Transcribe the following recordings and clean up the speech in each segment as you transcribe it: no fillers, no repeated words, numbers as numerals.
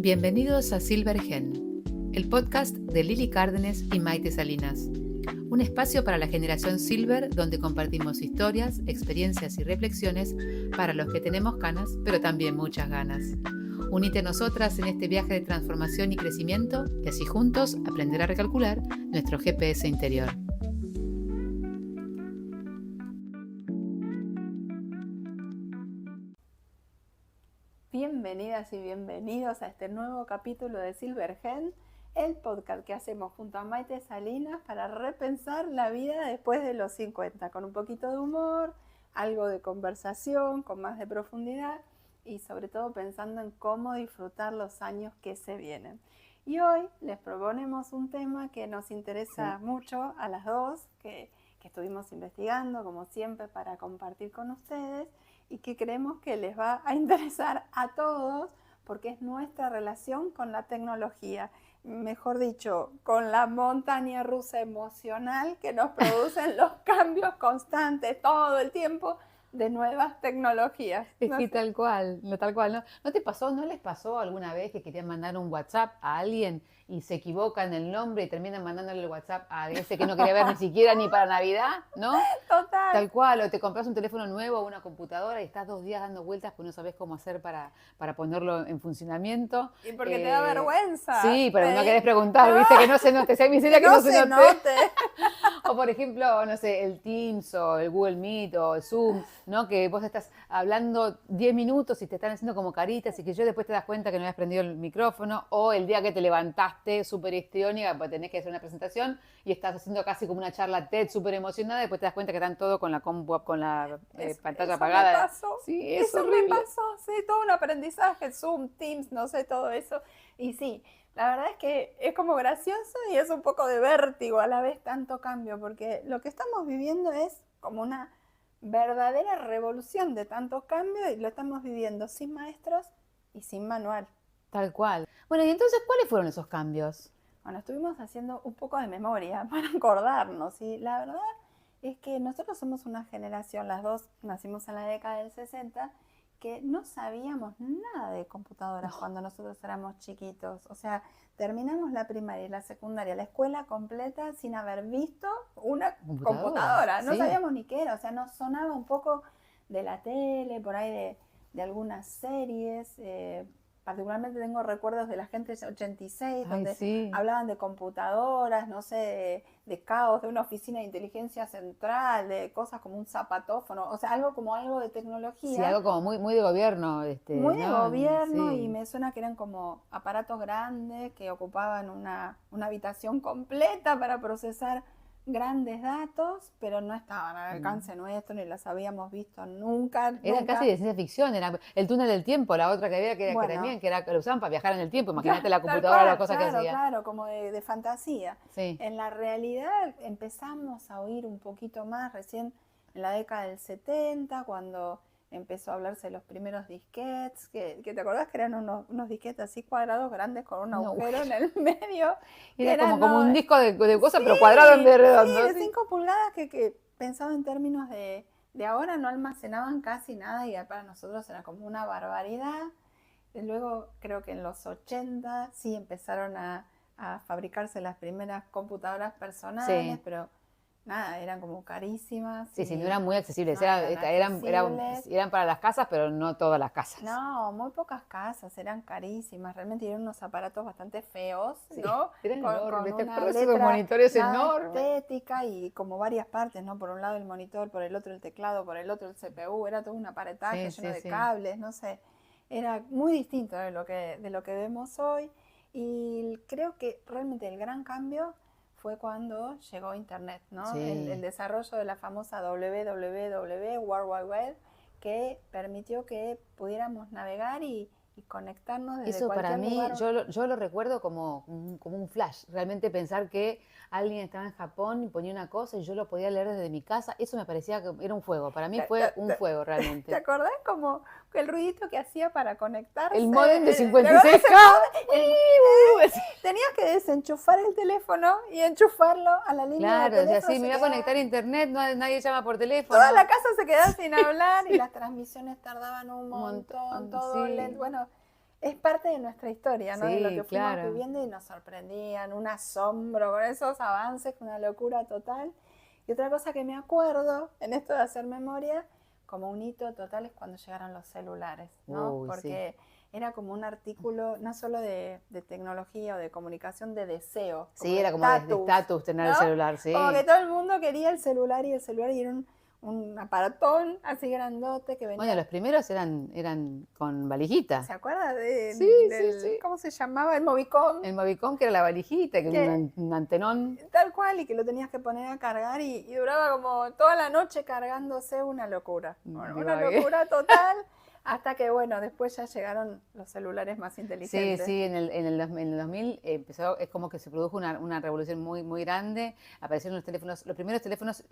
Bienvenidos a Silver Gen, el podcast de Lili Cárdenas y Maite Salinas. Un espacio para la generación Silver donde compartimos historias, experiencias y reflexiones para los que tenemos canas, pero también muchas ganas. Unite a nosotras en este viaje de transformación y crecimiento y así juntos aprender a recalcular nuestro GPS interior. Bienvenidas y bienvenidos a este nuevo capítulo de Silver Gen, el podcast que hacemos junto a Maite Salinas para repensar la vida después de los 50, con un poquito de humor, algo de conversación, con más de profundidad y sobre todo pensando en cómo disfrutar los años que se vienen. Y hoy les proponemos un tema que nos interesa mucho a las dos, que estuvimos investigando como siempre para compartir con ustedes y que creemos que les va a interesar a todos porque es nuestra relación con la tecnología, mejor dicho, con la montaña rusa emocional que nos producen los cambios constantes todo el tiempo de nuevas tecnologías. Es que tal cual, ¿no? ¿No te pasó, no les pasó alguna vez que querían mandar un WhatsApp a alguien y se equivocan el nombre y terminan mandándole el WhatsApp a ese que no quería ver ni siquiera ni para Navidad, ¿no? Total. Tal cual, o te compras un teléfono nuevo o una computadora y estás 2 días dando vueltas porque no sabes cómo hacer para ponerlo en funcionamiento. Y porque te da vergüenza. Sí, pero no querés preguntar, ¿viste? Que no se note, si hay miseria que no se note. O por ejemplo, no sé, el Teams o el Google Meet o el Zoom, ¿no? Que vos estás hablando 10 minutos y te están haciendo como caritas y que yo después te das cuenta que no habías prendido el micrófono, o el día que te levantaste súper histriónica porque tenés que hacer una presentación y estás haciendo casi como una charla TED súper emocionada y después te das cuenta que están todos con la compu, con la pantalla apagada. Me pasó. Sí, eso me pasó, sí, todo un aprendizaje, Zoom, Teams, no sé, todo eso. Y sí, la verdad es que es como gracioso y es un poco de vértigo a la vez tanto cambio, porque lo que estamos viviendo es como una verdadera revolución de tanto cambio y lo estamos viviendo sin maestros y sin manual. Tal cual. Bueno, y entonces, ¿cuáles fueron esos cambios? Bueno, estuvimos haciendo un poco de memoria para acordarnos y la verdad es que nosotros somos una generación, las dos nacimos en la década del 60, que no sabíamos nada de computadoras cuando nosotros éramos chiquitos. O sea, terminamos la primaria y la secundaria, la escuela completa sin haber visto una computadora. No sabíamos ni qué era, o sea, nos sonaba un poco de la tele, por ahí de algunas series. Particularmente tengo recuerdos de la gente de 86, donde hablaban de computadoras, no sé, de caos, de una oficina de inteligencia central, de cosas como un zapatófono, o sea, algo de tecnología. Sí, algo como muy de gobierno. Muy de gobierno, y me suena que eran como aparatos grandes que ocupaban una habitación completa para procesar grandes datos, pero no estaban al alcance nuestro, ni las habíamos visto nunca. Eran casi de ciencia ficción, era el túnel del tiempo, la otra que había, que lo usaban para viajar en el tiempo, imagínate la computadora, la cosa que hacía. Claro, como de fantasía. Sí. En la realidad empezamos a oír un poquito más recién en la década del 70, cuando empezó a hablarse de los primeros disquetes, que te acordás que eran unos disquetes así cuadrados grandes con un agujero en el medio. Era como un disco de cosas, pero cuadrado en vez de redondo. Sí, de 5 pulgadas que pensado en términos de ahora no almacenaban casi nada y para nosotros era como una barbaridad. Y luego creo que en los 80 sí empezaron a fabricarse las primeras computadoras personales, pero nada, eran como carísimas. Sí, no eran muy accesibles. Eran para las casas, pero no todas las casas. No, muy pocas casas, eran carísimas. Realmente eran unos aparatos bastante feos, ¿no? Eran enormes, con una esos monitores enormes. Estética y como varias partes, ¿no? Por un lado el monitor, por el otro el teclado, por el otro el CPU. Era todo un aparataje lleno de cables, no sé. Era muy distinto de lo que vemos hoy. Y creo que realmente el gran cambio fue cuando llegó Internet, ¿no? El desarrollo de la famosa WWW, World Wide Web, que permitió que pudiéramos navegar y conectarnos desde cualquier lugar. Eso para mí, yo lo recuerdo como un flash. Realmente pensar que alguien estaba en Japón y ponía una cosa y yo lo podía leer desde mi casa, eso me parecía que era un fuego. Para mí fue un fuego realmente. ¿Te acordás como el ruidito que hacía para conectarse? El módem de 56K. Tenías que desenchufar el teléfono y enchufarlo a la línea de teléfono. Claro, o sea, sí, me iba a conectar a internet, nadie llama por teléfono. Toda la casa se quedaba sin hablar y las transmisiones tardaban un montón, todo lento. Bueno, es parte de nuestra historia, ¿no? Sí, de lo que fuimos claro. viviendo y nos sorprendían, un asombro con esos avances, una locura total. Y otra cosa que me acuerdo en esto de hacer memoria, como un hito total, es cuando llegaron los celulares, ¿no? Uy, Porque era como un artículo no solo de tecnología o de comunicación, de deseo, como sí, de era como de estatus tener el ¿no? celular, sí. Como que todo el mundo quería el celular y era un aparatón así grandote que Bueno, venía. los primeros eran con valijita. ¿Se acuerda Sí, sí, sí. cómo se llamaba? El Movicom. El Movicom, que era la valijita, que era Que, un antenón. tal cual, y que lo tenías que poner a cargar y duraba como toda la noche cargándose, una locura. Bueno, una locura total, hasta que, bueno, después ya llegaron los celulares más inteligentes. Sí, sí, en el 2000 empezó, es como que se produjo una revolución muy, muy grande. Aparecieron los primeros teléfonos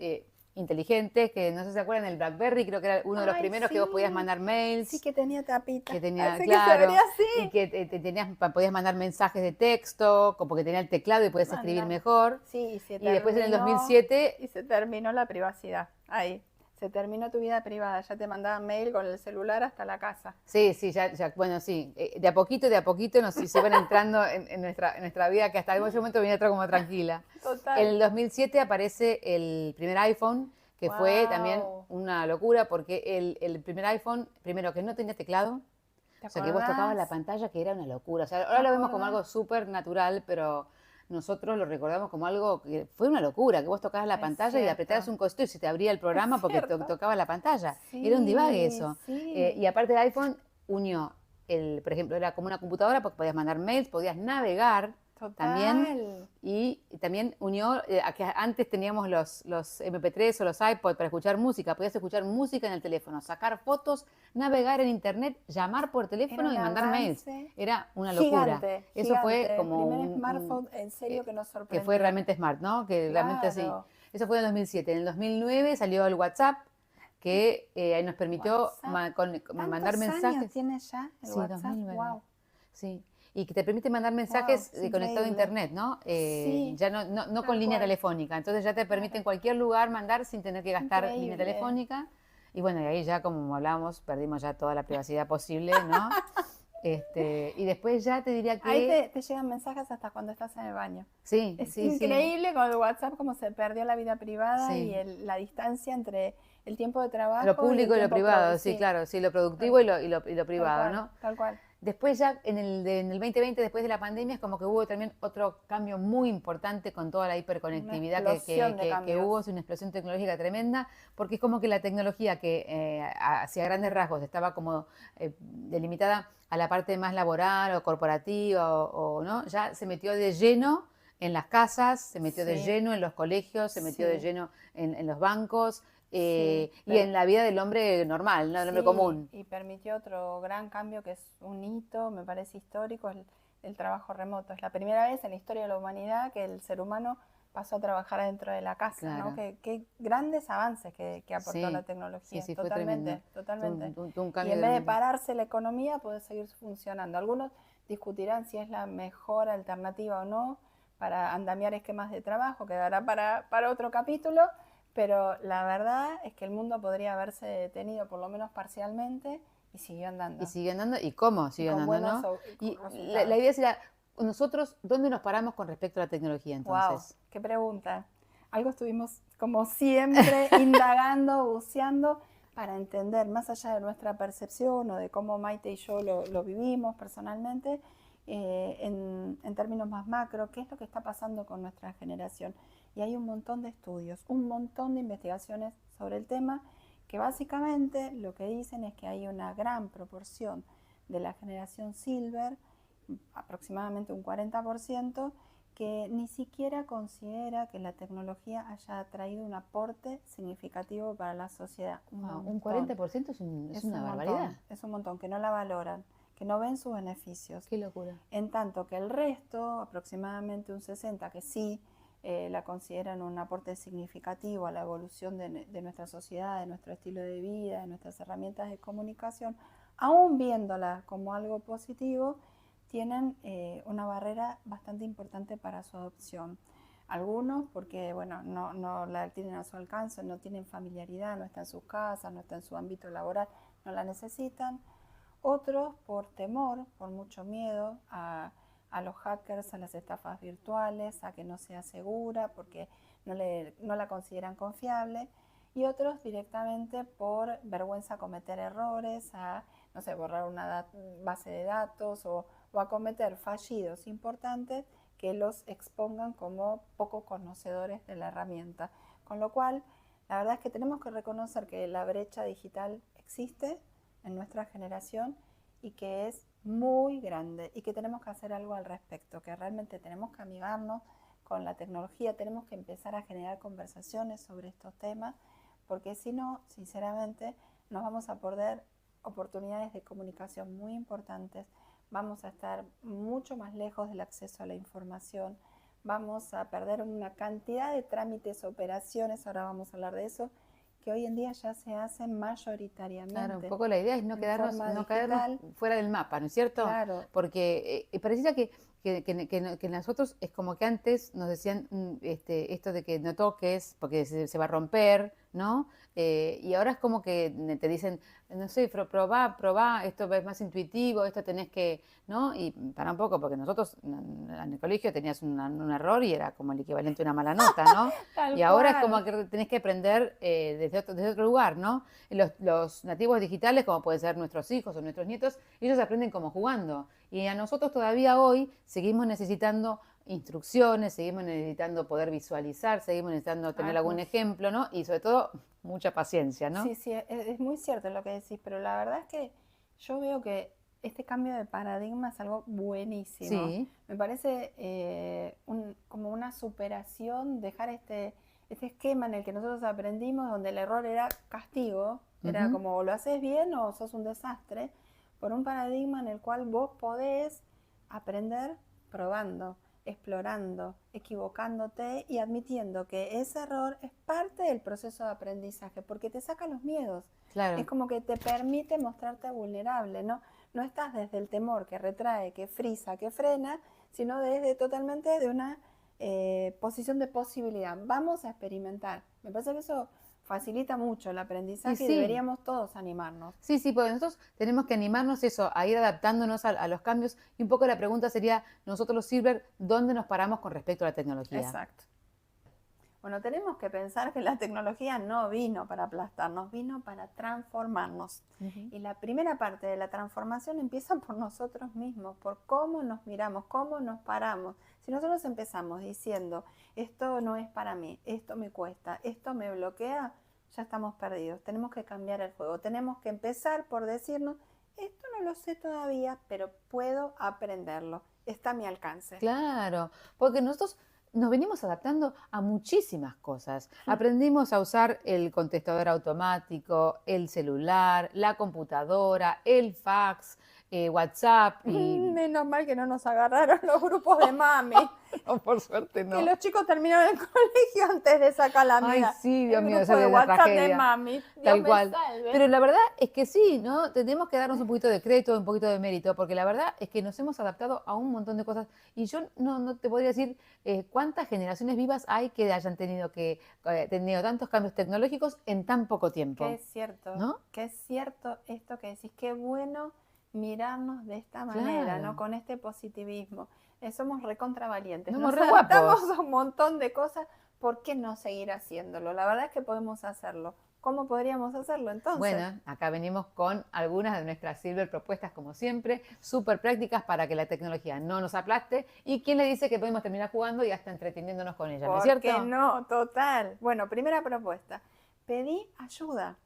inteligentes, que no sé si se acuerdan, el BlackBerry, creo que era uno de los primeros que vos podías mandar mails. Sí, que tenía tapita. Que tenía, Así claro, que se veía así. y que podías mandar mensajes de texto, porque tenía el teclado y podías escribir mejor. Sí, y después en el 2007... Y se terminó la privacidad, ahí. Se terminó tu vida privada, ya te mandaban mail con el celular hasta la casa. Sí, sí, ya bueno, sí, de a poquito se iban entrando en nuestra vida, que hasta ese momento venía todo como tranquila. Total. En el 2007 aparece el primer iPhone, que fue también una locura, porque el primer iPhone, primero que no tenía teclado, o sea que vos tocabas la pantalla, que era una locura. O sea, ahora lo vemos como algo súper natural, pero nosotros lo recordamos como algo que fue una locura, que vos tocabas la pantalla y apretabas un cosito y se te abría el programa porque tocabas la pantalla. Sí, Era un divague eso. Sí. Y aparte el iPhone unió, por ejemplo, era como una computadora porque podías mandar mails, podías navegar. Total. También, y también unió a que antes teníamos los MP3 o los iPod para escuchar música, podías escuchar música en el teléfono, sacar fotos, navegar en internet, llamar por teléfono y mandar mails. Era una locura. Eso fue como el primer smartphone en serio que nos sorprendió. Que fue realmente smart, ¿no? Que realmente sí. Eso fue en el 2007. En el 2009 salió el WhatsApp, que nos permitió mandar mensajes. ¿Cuántos años tiene ya el sí, WhatsApp? 2009. Wow. Sí. Y que te permite mandar mensajes conectado a internet, ¿no? Ya no con línea telefónica. Entonces ya te permite en cualquier lugar mandar sin tener que gastar línea telefónica. Y bueno, y ahí ya, como hablábamos, perdimos ya toda la privacidad posible, ¿no? Y después ya te diría que... Ahí te llegan mensajes hasta cuando estás en el baño. Sí, es increíble con el WhatsApp cómo se perdió la vida privada y la distancia entre el tiempo de trabajo. Lo público y lo privado, sí, claro. Sí, lo productivo y lo privado, ¿no? Tal cual. Después ya en el 2020, después de la pandemia, es como que hubo también otro cambio muy importante con toda la hiperconectividad que hubo, es una explosión tecnológica tremenda, porque es como que la tecnología que hacia grandes rasgos estaba como delimitada a la parte más laboral o corporativa o ¿no? Ya se metió de lleno en las casas, se metió de lleno en los colegios, se metió de lleno en los bancos. Y en la vida del hombre normal, ¿no? Del hombre común. Y permitió otro gran cambio que es un hito, me parece histórico, el trabajo remoto. Es la primera vez en la historia de la humanidad que el ser humano pasó a trabajar dentro de la casa, claro. ¿No? Qué grandes avances que aportó la tecnología. Sí, totalmente. Un cambio y en vez de pararse la economía, puede seguir funcionando. Algunos discutirán si es la mejor alternativa o no para andamiar esquemas de trabajo, quedará para otro capítulo. Pero la verdad es que el mundo podría haberse detenido, por lo menos parcialmente, y siguió andando. ¿Y cómo siguió andando? ¿No? Y la idea sería, nosotros, ¿dónde nos paramos con respecto a la tecnología entonces? Wow, qué pregunta. Algo estuvimos, como siempre, indagando, buceando, para entender, más allá de nuestra percepción o de cómo Maite y yo lo vivimos personalmente, en términos más macro, qué es lo que está pasando con nuestra generación. Y hay un montón de estudios, un montón de investigaciones sobre el tema que básicamente lo que dicen es que hay una gran proporción de la generación Silver, aproximadamente un 40%, que ni siquiera considera que la tecnología haya traído un aporte significativo para la sociedad. Un 40% es una barbaridad. Es un montón, que no la valoran, que no ven sus beneficios. Qué locura. En tanto que el resto, aproximadamente un 60%, que sí la consideran un aporte significativo a la evolución de nuestra sociedad, de nuestro estilo de vida, de nuestras herramientas de comunicación, aún viéndola como algo positivo, tienen una barrera bastante importante para su adopción. Algunos porque bueno, no la tienen a su alcance, no tienen familiaridad, no está en sus casas, no está en su ámbito laboral, no la necesitan. Otros por temor, por mucho miedo a los hackers, a las estafas virtuales, a que no sea segura porque no la consideran confiable. Y otros directamente por vergüenza a cometer errores, a, no sé, borrar una base de datos o a cometer fallidos importantes que los expongan como poco conocedores de la herramienta. Con lo cual, la verdad es que tenemos que reconocer que la brecha digital existe en nuestra generación y que es muy grande y que tenemos que hacer algo al respecto, que realmente tenemos que amigarnos con la tecnología, tenemos que empezar a generar conversaciones sobre estos temas, porque si no, sinceramente, nos vamos a perder oportunidades de comunicación muy importantes, vamos a estar mucho más lejos del acceso a la información, vamos a perder una cantidad de trámites, operaciones, ahora vamos a hablar de eso, que hoy en día ya se hacen mayoritariamente. Claro, un poco la idea es no quedarnos fuera del mapa, ¿no es cierto? Claro. Porque pareciera que nosotros es como que antes nos decían esto de que no toques porque se va a romper, ¿no? Y ahora es como que te dicen, no sé, probá, esto es más intuitivo, esto tenés que, ¿no? Y para un poco, porque nosotros en el colegio tenías un error y era como el equivalente a una mala nota, ¿no? Y ahora es como que tenés que aprender desde otro lugar, ¿no? Los nativos digitales, como pueden ser nuestros hijos o nuestros nietos, ellos aprenden como jugando. Y a nosotros todavía hoy seguimos necesitando instrucciones, seguimos necesitando poder visualizar, seguimos necesitando tener algún ejemplo, ¿no? Y sobre todo, mucha paciencia, ¿no? Sí, es muy cierto lo que decís, pero la verdad es que yo veo que este cambio de paradigma es algo buenísimo. Sí. Me parece como una superación, dejar este esquema en el que nosotros aprendimos, donde el error era castigo, era como o lo haces bien o sos un desastre, por un paradigma en el cual vos podés aprender probando, explorando, equivocándote y admitiendo que ese error es parte del proceso de aprendizaje, porque te saca los miedos. Claro. Es como que te permite mostrarte vulnerable, ¿no? No estás desde el temor que retrae, que frisa, que frena, sino totalmente de una posición de posibilidad. Vamos a experimentar. Me parece que eso facilita mucho el aprendizaje y deberíamos todos animarnos. Sí, porque nosotros tenemos que animarnos a ir adaptándonos a los cambios, y un poco la pregunta sería, nosotros los Silver, ¿dónde nos paramos con respecto a la tecnología? Exacto. Bueno, tenemos que pensar que la tecnología no vino para aplastarnos, vino para transformarnos. Y la primera parte de la transformación empieza por nosotros mismos, por cómo nos miramos, cómo nos paramos. Si nosotros empezamos diciendo, esto no es para mí, esto me cuesta, esto me bloquea, ya estamos perdidos. Tenemos que cambiar el juego. Tenemos que empezar por decirnos, esto no lo sé todavía, pero puedo aprenderlo. Está a mi alcance. Claro, porque nosotros nos venimos adaptando a muchísimas cosas. Aprendimos a usar el contestador automático, el celular, la computadora, el fax, WhatsApp. Y... Menos mal que no nos agarraron los grupos de mami. No, por suerte no. Que los chicos terminaron el colegio antes de sacar la mía. Ay, sí, Dios mío, esa de WhatsApp tragedia. De mami. Tal cual. Pero la verdad es que sí, ¿no? Tenemos que darnos un poquito de crédito, un poquito de mérito, porque la verdad es que nos hemos adaptado a un montón de cosas. Y yo no te podría decir cuántas generaciones vivas hay que hayan tenido tantos cambios tecnológicos en tan poco tiempo. Que es cierto, ¿no? Que es cierto esto que decís, qué bueno mirarnos de esta manera, ¿no? Con este positivismo. Somos recontravalientes, nos adaptamos a un montón de cosas, ¿por qué no seguir haciéndolo? La verdad es que podemos hacerlo. ¿Cómo podríamos hacerlo entonces? Bueno, acá venimos con algunas de nuestras Silver propuestas, como siempre, súper prácticas para que la tecnología no nos aplaste. ¿Y quién le dice que podemos terminar jugando y hasta entreteniéndonos con ella? ¿No es cierto? ¿Por qué no? Total. Bueno, primera propuesta, pedí ayuda.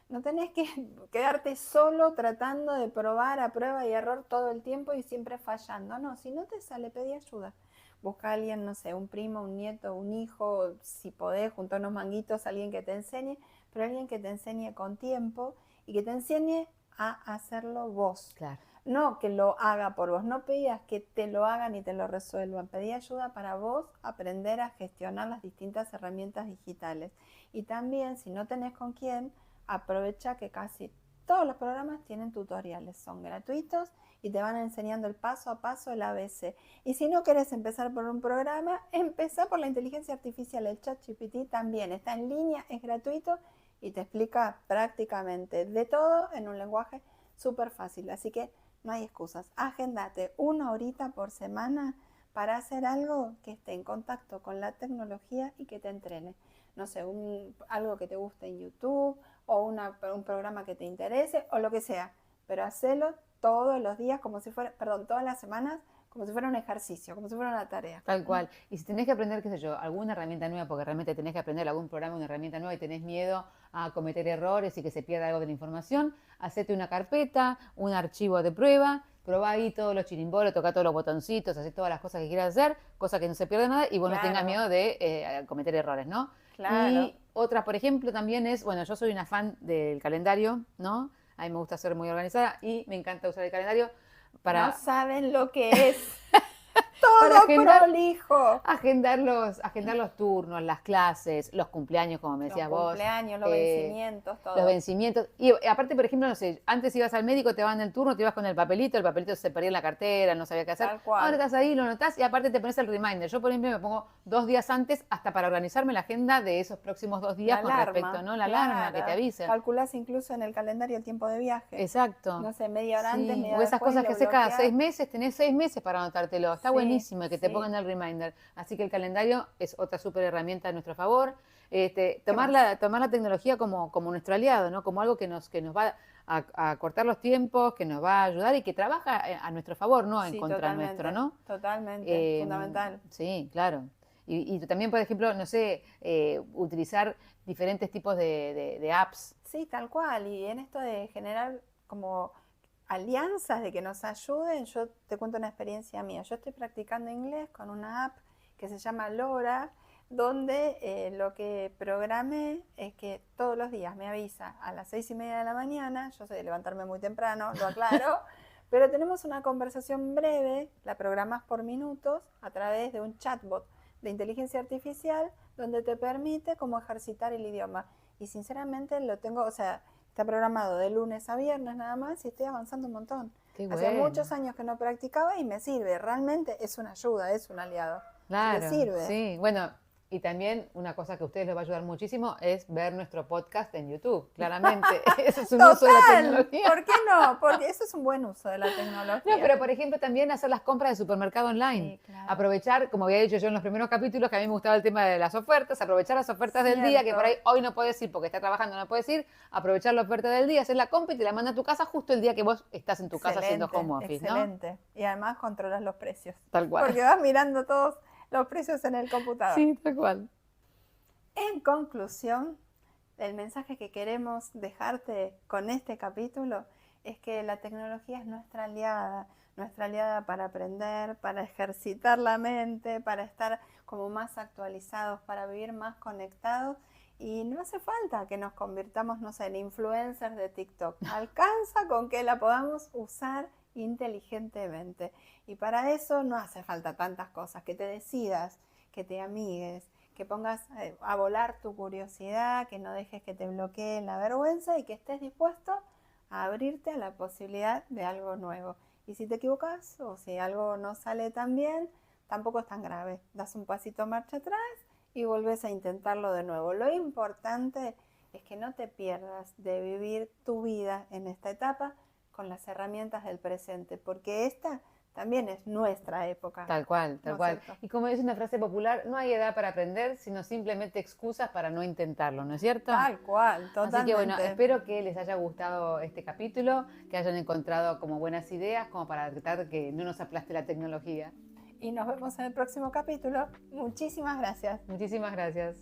No tenés que quedarte solo tratando de probar a prueba y error todo el tiempo y siempre fallando. No, si no te sale, pedí ayuda. Busca a alguien, no sé, un primo, un nieto, un hijo, si podés, juntar unos manguitos, alguien que te enseñe, pero alguien que te enseñe con tiempo y que te enseñe a hacerlo vos. Claro. No que lo haga por vos, no pidas que te lo hagan y te lo resuelvan. Pedí ayuda para vos aprender a gestionar las distintas herramientas digitales. Y también, si no tenés con quién, aprovecha que casi todos los programas tienen tutoriales, son gratuitos y te van enseñando el paso a paso, el ABC. Y si no querés empezar por un programa, empezá por la inteligencia artificial, el ChatGPT también está en línea, es gratuito y te explica prácticamente de todo en un lenguaje súper fácil. Así que no hay excusas. Agendate 1 horita por semana para hacer algo que esté en contacto con la tecnología y que te entrene. No sé, algo que te guste en YouTube o un programa que te interese o lo que sea. Pero hacelo todos los días como si fuera, todas las semanas como si fuera un ejercicio, como si fuera una tarea. Tal cual. Y si tenés que aprender, qué sé yo, alguna herramienta nueva, porque realmente tenés que aprender algún programa, una herramienta nueva y tenés miedo a cometer errores y que se pierda algo de la información, hacete una carpeta, un archivo de prueba, probá ahí todos los chirimbolos, tocá todos los botoncitos, hacé todas las cosas que quieras hacer, cosa que no se pierda nada y vos no tengas miedo de cometer errores, ¿no? Claro. Y otra, por ejemplo, también es, bueno, yo soy una fan del calendario, ¿no? A mí me gusta ser muy organizada y me encanta usar el calendario para... No saben lo que es. Todo prolijo. Agendar los turnos, las clases, los cumpleaños, como me decías vos. Los cumpleaños, los vencimientos, todo. Los vencimientos. Y aparte, por ejemplo, no sé, antes ibas al médico, te daban el turno, te ibas con el papelito se perdía en la cartera, no sabía qué hacer. Tal cual. Ahora estás ahí, lo notás y aparte te pones el reminder. Yo, por ejemplo, me pongo 2 días antes hasta para organizarme la agenda de esos próximos 2 días con respecto, ¿no? La alarma que te avisa. Calculás incluso en el calendario el tiempo de viaje. Exacto. No sé, media hora antes, media hora después. O esas cosas que haces cada 6 meses, tenés 6 meses para anotártelo. Está buenísimo que te pongan el reminder. Así que el calendario es otra súper herramienta a nuestro favor. Tomar la tecnología como nuestro aliado, ¿no? Como algo que nos va a cortar los tiempos, que nos va a ayudar y que trabaja a nuestro favor, no en contra nuestro, ¿no? Totalmente, fundamental. Sí, claro. Y también, por ejemplo, no sé, utilizar diferentes tipos de apps. Sí, tal cual. Y en esto de generar como alianzas de que nos ayuden, yo te cuento una experiencia mía. Yo estoy practicando inglés con una app que se llama Lora, donde lo que programé es que todos los días me avisa a las 6:30 de la mañana, yo soy de levantarme muy temprano, lo aclaro, pero tenemos una conversación breve, la programas por minutos a través de un chatbot de inteligencia artificial donde te permite como ejercitar el idioma. Y sinceramente lo tengo, o sea, está programado de lunes a viernes nada más y estoy avanzando un montón. Hace muchos años que no practicaba y me sirve, realmente es una ayuda, es un aliado. Claro, sirve. Sí, bueno, y también una cosa que a ustedes les va a ayudar muchísimo es ver nuestro podcast en YouTube, claramente. Eso es un uso de la tecnología. ¿Por qué no? Porque eso es un buen uso de la tecnología. No, pero por ejemplo también hacer las compras de supermercado online. Sí, claro. Aprovechar, como había dicho yo en los primeros capítulos, que a mí me gustaba el tema de las ofertas, aprovechar las ofertas del día, que por ahí hoy no puedes ir porque está trabajando, no puedes ir, aprovechar la oferta del día, hacer la compra y te la manda a tu casa justo el día que vos estás en tu casa haciendo home office, ¿no? Excelente. Y además controlas los precios. Tal cual. Porque vas mirando todos los precios en el computador. Sí, tal cual. En conclusión, el mensaje que queremos dejarte con este capítulo es que la tecnología es nuestra aliada para aprender, para ejercitar la mente, para estar como más actualizados, para vivir más conectados. Y no hace falta que nos convirtamos, no sé, en influencers de TikTok. Alcanza con que la podamos usar inteligentemente. Y para eso no hace falta tantas cosas, que te decidas, que te amigues, que pongas a volar tu curiosidad, que no dejes que te bloquee la vergüenza y que estés dispuesto a abrirte a la posibilidad de algo nuevo. Y si te equivocas o si algo no sale tan bien, tampoco es tan grave. Das un pasito marcha atrás y volvés a intentarlo de nuevo. Lo importante es que no te pierdas de vivir tu vida en esta etapa con las herramientas del presente, porque esta también es nuestra época. Tal cual, tal cual. Y como dice una frase popular, no hay edad para aprender, sino simplemente excusas para no intentarlo, ¿no es cierto? Tal cual, totalmente. Así que bueno, espero que les haya gustado este capítulo, que hayan encontrado como buenas ideas, como para tratar de que no nos aplaste la tecnología. Y nos vemos en el próximo capítulo. Muchísimas gracias. Muchísimas gracias.